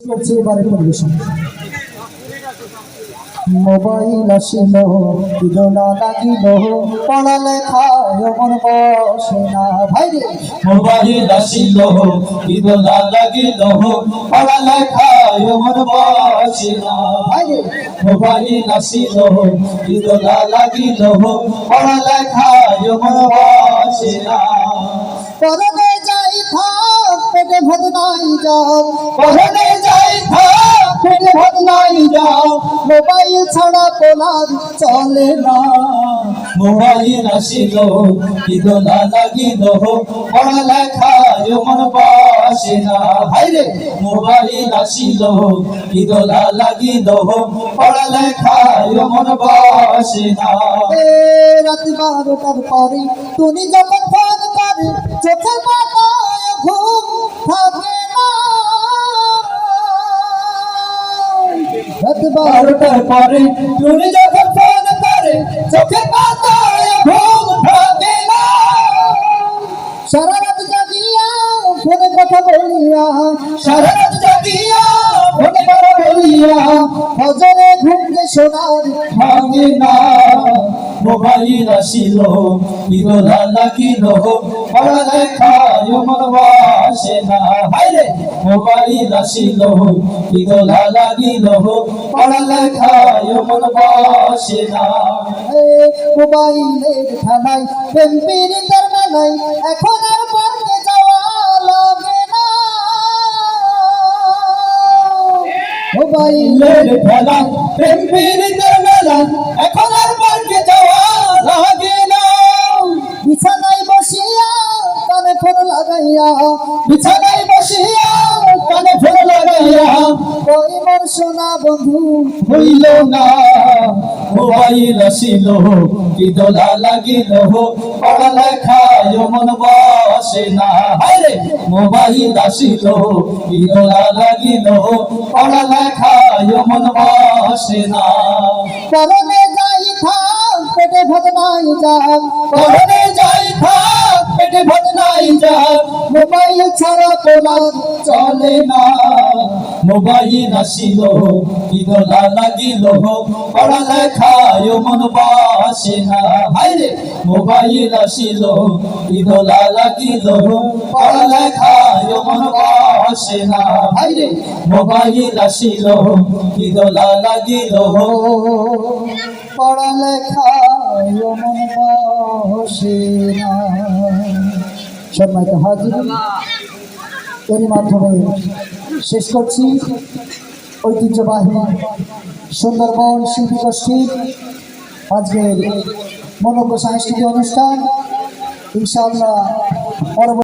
করছি এবারে পরিবেশন। মোবাইল আসিল দিদোলা লাগিল পড়ালেখায় মন বসে না ভাই রে। মোবাইল আসিল দিদোলা লাগিল পড়ালেখায় মন বসে না ভাই রে। মোবাইল আসিল দিদোলা লাগিল পড়ালেখায় মন বসে না পরনে যাই থাক পেটে ভাত নাই যাও, পরনে যাই থাক পেটে ভাত নাই যাও মোবাইল ছাড়া পোলার চলে না। মোবাইল আসিল দিদোলা লাগিল পড়ালেখায় মন বসে না হায়রে মোবাইল আসিল দিদোলা লাগিল পড়ালেখায় মন বসে না রাত 12টার পরে তুমি যখন ফোন করে চোখের পাতায় ঘুম থাকে না। রাত 12টার পরে তুমি যখন ফোন করে চোখের পাতায় ঘুম থাকে না সারা রাত জাগিয়া ফোনে কথা বলিয়া, সারা রাত জাগিয়া ফোনে কথা বলিয়া ফজরে ঘুমকে শোনার ভাঙে না মোবাইল আসিল দিদোলা লাগিল পড়ালেখায় মন বসে না হায়রে মোবাইল আসিল দিদোলা লাগিল পড়ালেখায় মন বসে না মোবাইলের খেলায় প্রেম পীড়িতের মেলায় এখন আর পার্কে যাওয়া লাগে না। মোবাইলের মোবাইলের খেলা প্রেম পীড়িতের মেলা এখন আর পার্কে যাওয়া লাগে না বিছানায় বসিয়া কানে ফোন লাগাইয়া, বিছানায় বসিয়া কানে ফোন লাগাইয়া কই মোর সোনা বন্ধু হইল না মোবাইল আসিল দিদোলা লাগিল পড়ালেখায় মন বসে না হায়রে মোবাইল আসিল দিদোলা লাগিল পড়ালেখায় মন বসে না পরনে যাই থাক পেটে ভাত নাই যাক, পরনে যাই থাক পেটে ভাত নাই যাক মোবাইল ছাড়া পোলার চলে না মোবাইল আসিল দিদোলা লাগিল পড়ালেখায় মন বসে না হায়রে মোবাইল আসিল দিদোলা লাগিল পড়ালেখায় মন বসে না হায়রে মোবাইল আসিল দিদোলা লাগিল পড়ালেখায় মন বসে না। সম্মানিত হাজির, এরই মাধ্যমে শেষ করছি ঐতিহ্যবাহী সুন্দরবন শিল্পী গোষ্ঠীর আজকের মনোজ্ঞ সাংস্কৃতিক অনুষ্ঠান। ইনশাআল্লাহ পরবর্তী